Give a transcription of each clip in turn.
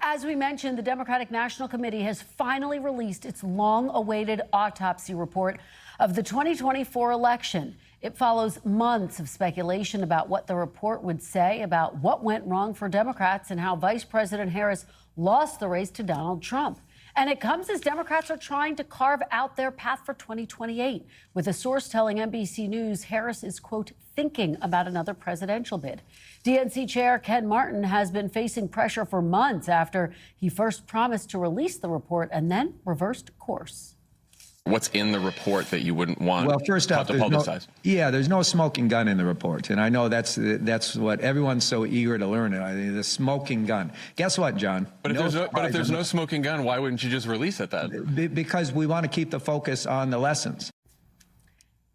As we mentioned, the Democratic National Committee has finally released its long-awaited autopsy report of the 2024 election. It follows months of speculation about what the report would say about what went wrong for Democrats and how Vice President Harris lost the race to Donald Trump. And it comes as Democrats are trying to carve out their path for 2028, with a source telling NBC News Harris is, quote, thinking about another presidential bid. DNC Chair Ken Martin has been facing pressure for months after he first promised to release the report and then reversed course. What's in the report that you wouldn't want to publicize? There's no smoking gun in the report, and I know that's what everyone's so eager to learn. The smoking gun. Guess what, John? But if there's no smoking gun, why wouldn't you just release it then? Because we want to keep the focus on the lessons.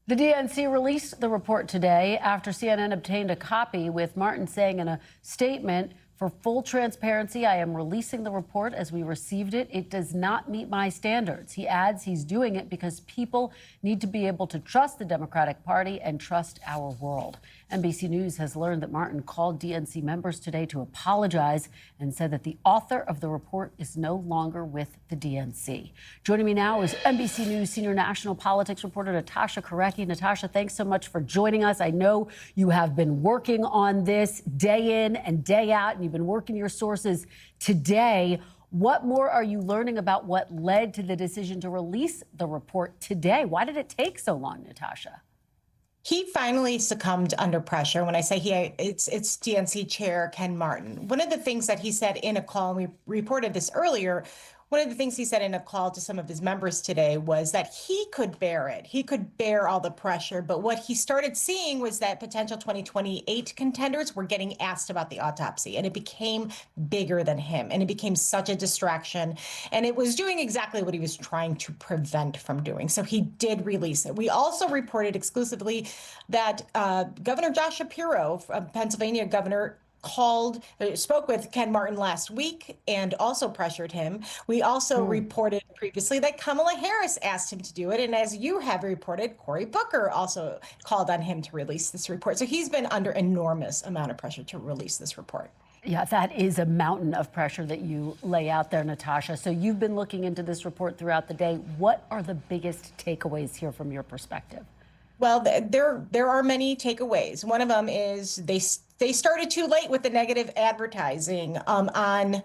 The DNC released the report today after CNN obtained a copy, with Martin saying in a statement, "For full transparency, I am releasing the report as we received it. It does not meet my standards." He adds he's doing it because people need to be able to trust the Democratic Party and trust our world. NBC News has learned that Martin called DNC members today to apologize and said that the author of the report is no longer with the DNC. Joining me now is NBC News senior national politics reporter Natasha Korecki. Natasha, thanks so much for joining us. I know you have been working on this day in and day out, and you've been working your sources today. What more are you learning about what led to the decision to release the report today? Why did it take so long, Natasha? He finally succumbed under pressure. When I say it's DNC Chair Ken Martin. One of the things that he said in a call, and we reported this earlier, one of the things he said in a call to some of his members today was that he could bear it. He could bear all the pressure. But what he started seeing was that potential 2028 contenders were getting asked about the autopsy, and it became bigger than him. And it became such a distraction. And it was doing exactly what he was trying to prevent from doing. So he did release it. We also reported exclusively that Governor Josh Shapiro, Pennsylvania governor, spoke with Ken Martin last week and also pressured him. We also reported previously that Kamala Harris asked him to do it. And as you have reported, Cory Booker also called on him to release this report. So he's been under enormous amount of pressure to release this report. Yeah, that is a mountain of pressure that you lay out there, Natasha. So you've been looking into this report throughout the day. What are the biggest takeaways here from your perspective? Well, there are many takeaways. One of them is they started too late with the negative advertising on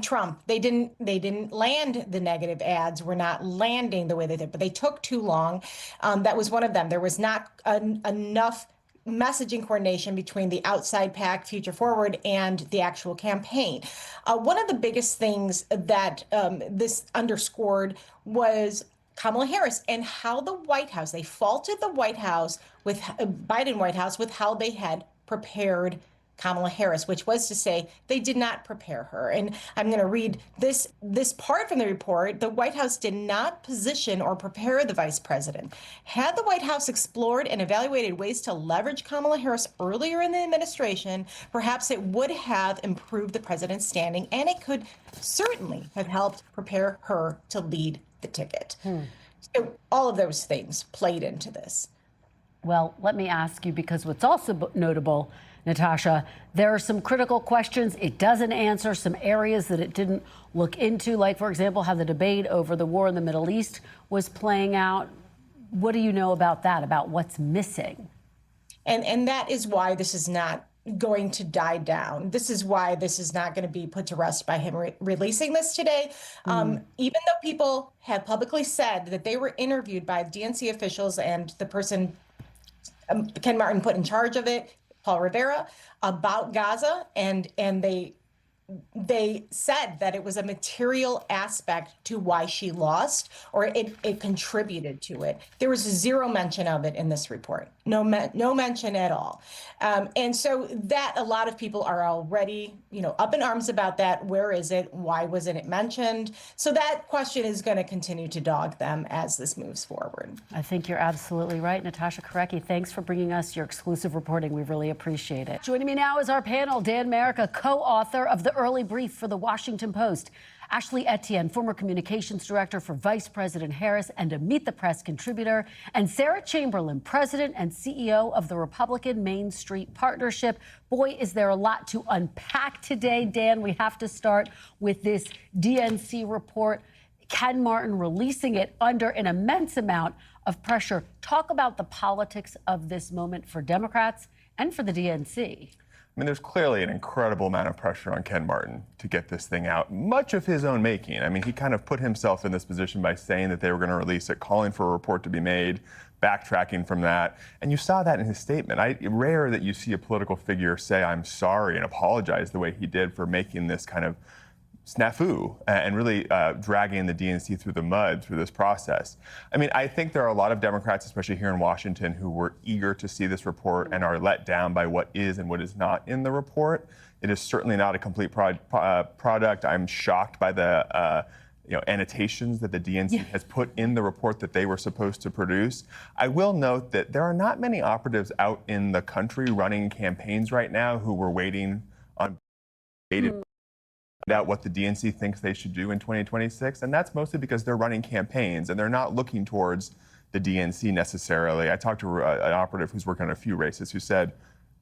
Trump. They didn't land the negative ads. Were not landing the way they did, but they took too long. That was one of them. There was not enough messaging coordination between the outside PAC, Future Forward, and the actual campaign. One of the biggest things that this underscored was Kamala Harris and how the White House, they faulted the White House with Biden White House with how they had prepared Kamala Harris, which was to say they did not prepare her. And I'm going to read this part from the report. The White House did not position or prepare the vice president. Had the White House explored and evaluated ways to leverage Kamala Harris earlier in the administration, perhaps it would have improved the president's standing, and it could certainly have helped prepare her to lead the ticket. So all of those things played into this. Well, let me ask you, because what's also notable, Natasha, there are some critical questions it doesn't answer, some areas that it didn't look into, like, for example, how the debate over the war in the Middle East was playing out. What do you know about that, about what's missing? And that is why this is not going to die down. This is why this is not going to be put to rest by him releasing this today. Even though people have publicly said that they were interviewed by DNC officials and the person Ken Martin put in charge of it, Paul Rivera, about Gaza, and they said that it was a material aspect to why she lost, or it contributed to it. There was zero mention of it in this report. No mention at all. And so that a lot of people are already, up in arms about that. Where is it? Why wasn't it mentioned? So that question is going to continue to dog them as this moves forward. I think you're absolutely right. Natasha Korecki, thanks for bringing us your exclusive reporting. We really appreciate it. Joining me now is our panel, Dan Merica, co-author of the the early brief for the Washington Post. Ashley Etienne, former communications director for Vice President Harris and a Meet the Press contributor, and Sarah Chamberlain, president and CEO of the Republican Main Street Partnership. Boy, is there a lot to unpack today. Dan, we have to start with this DNC report. Ken Martin releasing it under an immense amount of pressure. Talk about the politics of this moment for Democrats and for the DNC. I mean, there's clearly an incredible amount of pressure on Ken Martin to get this thing out, much of his own making. I mean, he kind of put himself in this position by saying that they were going to release it, calling for a report to be made, backtracking from that. And you saw that in his statement. Rare that you see a political figure say, I'm sorry, and apologize the way he did for making this kind of snafu and really dragging the DNC through the mud through this process. I mean, I think there are a lot of Democrats, especially here in Washington, who were eager to see this report and are let down by what is and what is not in the report. It is certainly not a complete product. I'm shocked by the annotations that the DNC has put in the report that they were supposed to produce. I will note that there are not many operatives out in the country running campaigns right now who were waiting on out what the DNC thinks they should do in 2026, and that's mostly because they're running campaigns and they're not looking towards the DNC necessarily. I talked to an operative who's working on a few races who said,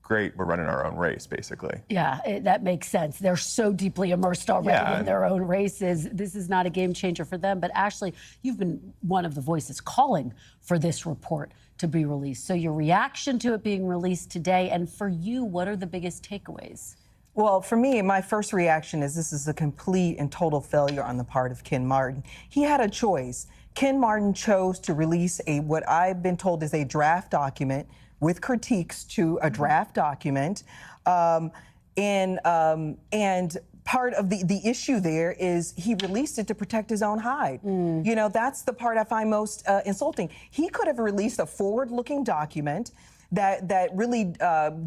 great, we're running our own race, basically. Yeah, that makes sense. They're so deeply immersed already in their own races. This is not a game changer for them. But Ashley, you've been one of the voices calling for this report to be released. So your reaction to it being released today, and for you, what are the biggest takeaways? Well, for me, my first reaction is this is a complete and total failure on the part of Ken Martin. He had a choice. Ken Martin chose to release what I've been told is a draft document with critiques to a draft document. And part of the issue there is he released it to protect his own hide. You know, that's the part I find most insulting. He could have released a forward-looking document that really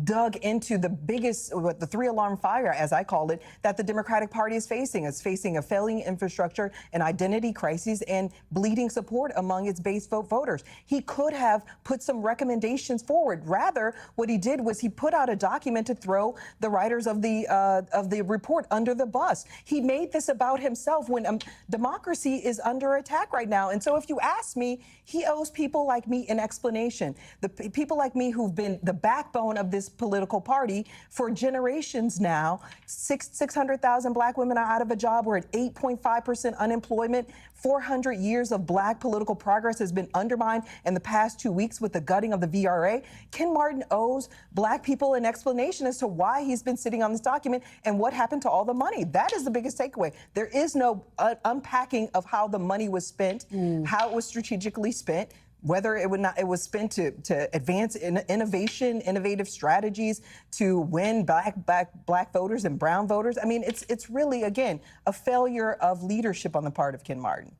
dug into the biggest, the three-alarm fire, as I call it, that the Democratic Party is facing. It's facing a failing infrastructure, an identity crisis, and bleeding support among its base vote voters. He could have put some recommendations forward. Rather, what he did was he put out a document to throw the writers of the report under the bus. He made this about himself when democracy is under attack right now. And so if you ask me, he owes people like me an explanation. The people like me who've been the backbone of this political party for generations now. 600,000 black women are out of a job. We're at 8.5% unemployment. 400 years of black political progress has been undermined in the past 2 weeks with the gutting of the VRA. Ken Martin owes black people an explanation as to why he's been sitting on this document and what happened to all the money. That is the biggest takeaway. There is no unpacking of how the money was spent, how it was strategically spent, whether it was spent to advance innovation, innovative strategies to win black voters and brown voters. I mean, it's really, again, a failure of leadership on the part of Ken Martin.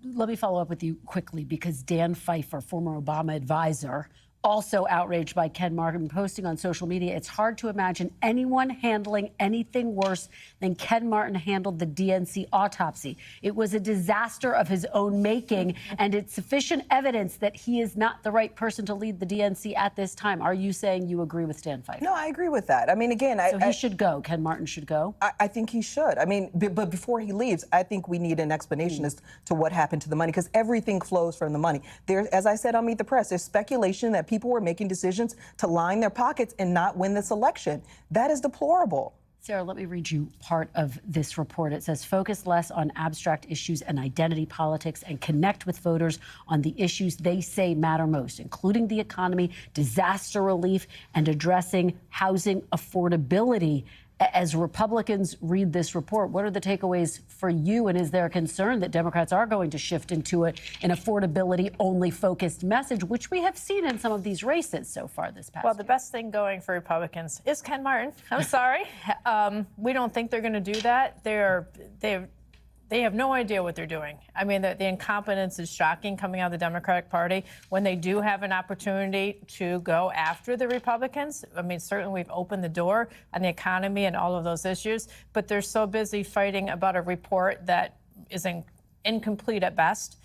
Let me follow up with you quickly, because Dan Pfeiffer, former Obama advisor, also outraged by Ken Martin, posting on social media, it's hard to imagine anyone handling anything worse than Ken Martin handled the DNC autopsy. It was a disaster of his own making, and it's sufficient evidence that he is not the right person to lead the DNC at this time. Are you saying you agree with Dan Pfeiffer? No, I agree with that. I mean, again, so he should go. Ken Martin should go? I think he should. I mean, but before he leaves, I think we need an explanation as to what happened to the money, because everything flows from the money. There, as I said on Meet the Press, there's speculation that people were making decisions to line their pockets and not win this election. That is deplorable. Sarah, let me read you part of this report. It says, focus less on abstract issues and identity politics and connect with voters on the issues they say matter most, including the economy, disaster relief, and addressing housing affordability. As Republicans read this report, what are the takeaways for you? And is there a concern that Democrats are going to shift into an affordability-only focused message, which we have seen in some of these races so far this past year? Well, the best thing going for Republicans is Ken Martin. I'm sorry. We don't think they're going to do that. They have no idea what they're doing. I mean, the incompetence is shocking coming out of the Democratic Party when they do have an opportunity to go after the Republicans. I mean, certainly we've opened the door on the economy and all of those issues, but they're so busy fighting about a report that is incomplete at best,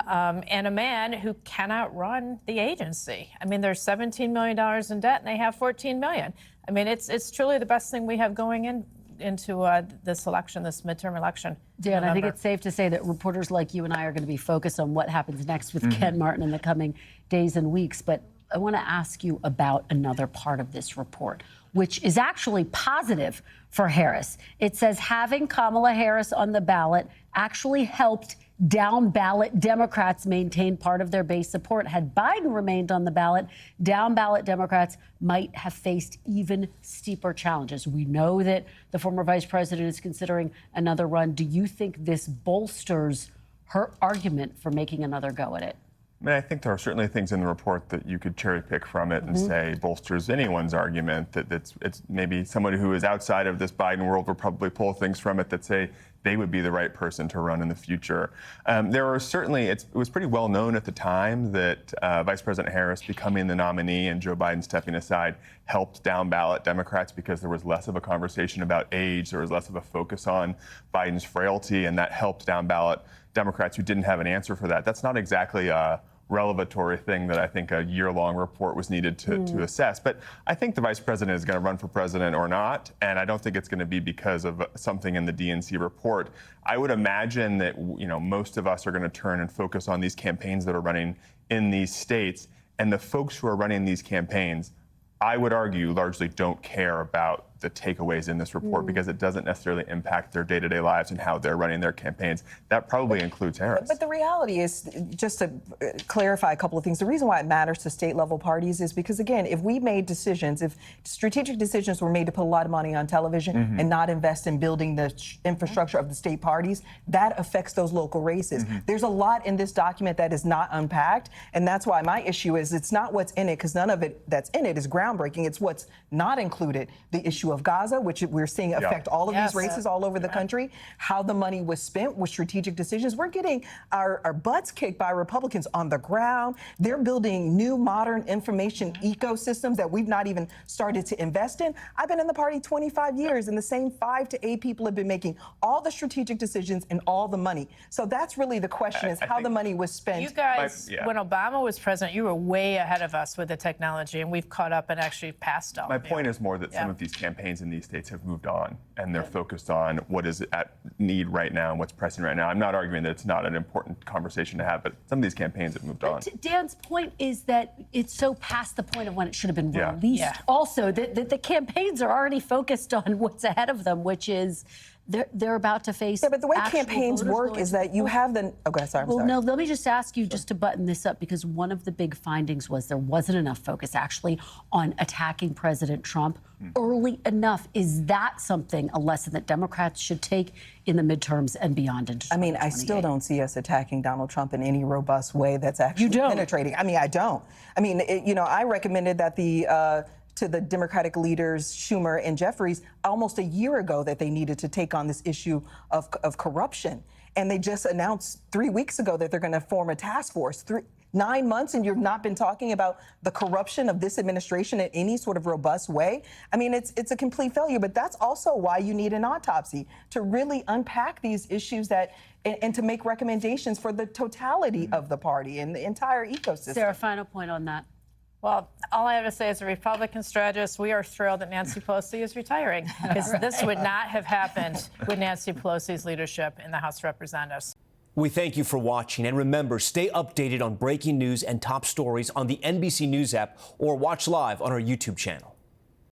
and a man who cannot run the agency. I mean, there's $17 million in debt and they have $14 million. I mean, it's truly the best thing we have going in this election, this midterm election. Dan, I think it's safe to say that reporters like you and I are going to be focused on what happens next with Ken Martin in the coming days and weeks. But I want to ask you about another part of this report, which is actually positive for Harris. It says having Kamala Harris on the ballot actually helped down ballot Democrats maintain part of their base support. Had Biden remained on the ballot, down ballot Democrats might have faced even steeper challenges. We know that the former vice president is considering another run. Do you think this bolsters her argument for making another go at it? I mean, I think there are certainly things in the report that you could cherry pick from it and say bolsters anyone's argument that it's maybe somebody who is outside of this Biden world will probably pull things from it that say they would be the right person to run in the future. There are certainly, it was pretty well known at the time that Vice President Harris becoming the nominee and Joe Biden stepping aside helped down ballot Democrats because there was less of a conversation about age, there was less of a focus on Biden's frailty, and that helped down ballot Democrats who didn't have an answer for that. That's not exactly a revelatory thing that I think a year-long report was needed to assess. But I think the vice president is going to run for president or not, and I don't think it's going to be because of something in the DNC report. I would imagine that most of us are going to turn and focus on these campaigns that are running in these states, and the folks who are running these campaigns, I would argue, largely don't care about the takeaways in this report because it doesn't necessarily impact their day-to-day lives and how they're running their campaigns. That probably includes Harris. But the reality is, just to clarify a couple of things, the reason why it matters to state-level parties is because, again, if we made decisions, if strategic decisions were made to put a lot of money on television and not invest in building the infrastructure of the state parties, that affects those local races. There's a lot in this document that is not unpacked, and that's why my issue is it's not what's in it, because none of it that's in it is groundbreaking. It's what's not included, the issue of Gaza, which we're seeing affect all of these races all over the country, how the money was spent with strategic decisions. We're getting our butts kicked by Republicans on the ground. They're building new modern information ecosystems that we've not even started to invest in. I've been in the party 25 years, and the same 5 to 8 people have been making all the strategic decisions and all the money. So that's really the question, is how the money was spent. You guys, when Obama was president, you were way ahead of us with the technology, and we've caught up and actually passed all. My point is more that some of these campaigns in these states have moved on, and they're focused on what is at need right now and what's pressing right now. I'm not arguing that it's not an important conversation to have, but some of these campaigns have moved on. Dan's point is that it's so past the point of when it should have been released. Also, that the campaigns are already focused on what's ahead of them, which is they're about to face. Yeah, but the way campaigns work is that you have the. Okay, sorry. Well, no, let me just ask you just to button this up, because one of the big findings was there wasn't enough focus actually on attacking President Trump early enough. Is that something, a lesson that Democrats should take in the midterms and beyond into 2028? I mean, I still don't see us attacking Donald Trump in any robust way that's actually penetrating. I mean, I don't. I mean, I recommended that to the Democratic leaders, Schumer and Jeffries, almost a year ago that they needed to take on this issue of corruption. And they just announced 3 weeks ago that they're going to form a task force. 9 months, and you've not been talking about the corruption of this administration in any sort of robust way. I mean, it's a complete failure, but that's also why you need an autopsy, to really unpack these issues and to make recommendations for the totality of the party and the entire ecosystem. Sarah, final point on that. Well, all I have to say as a Republican strategist, we are thrilled that Nancy Pelosi is retiring, because this would not have happened with Nancy Pelosi's leadership in the House of Representatives. We thank you for watching, and remember, stay updated on breaking news and top stories on the NBC News app or watch live on our YouTube channel.